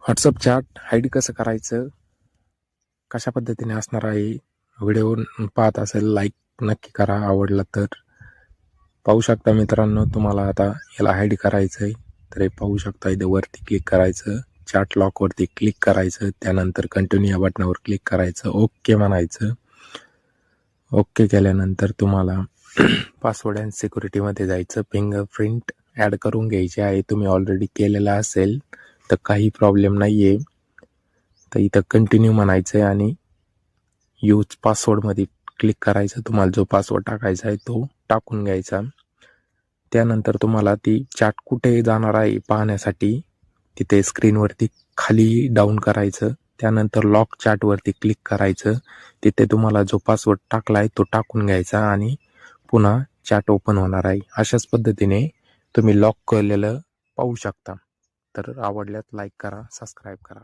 WhatsApp chat ID कसं करायचं, कशा पद्धतीने असणार आहे, व्हिडिओ पाहत असेल लाईक नक्की करा, आवडला तर. पाहू शकता मित्रांनो, तुम्हाला आता याला आय.डी करायचं आहे तर हे पाहू शकता. इथे वरती क्लिक करायचं, चॅट लॉकवरती क्लिक करायचं, त्यानंतर कंटिन्यू या बटनावर क्लिक करायचं, ओके म्हणायचं. ओके केल्यानंतर तुम्हाला पासवर्ड अँड सिक्युरिटीमध्ये जायचं, फिंगरप्रिंट ॲड करून घ्यायची आहे. तुम्ही ऑलरेडी केलेला असेल तर काही प्रॉब्लेम नाही आहे. तर इथं कंटिन्यू म्हणायचं आहे आणि यूज पासवर्डमध्ये क्लिक करायचं. तुम्हाला जो पासवर्ड टाकायचा आहे तो टाकून घ्यायचा. त्यानंतर तुम्हाला ती चॅट कुठे जाणार आहे पाहण्यासाठी तिथे स्क्रीनवरती खाली डाऊन करायचं. त्यानंतर लॉक चॅटवरती क्लिक करायचं. तिथे तुम्हाला जो पासवर्ड टाकला आहे तो टाकून घ्यायचा आणि पुन्हा चॅट ओपन होणार आहे. अशाच पद्धतीने तुम्ही लॉक केलेलं पाहू शकता. तर आवडल्यास लाईक करा, सबस्क्राईब करा.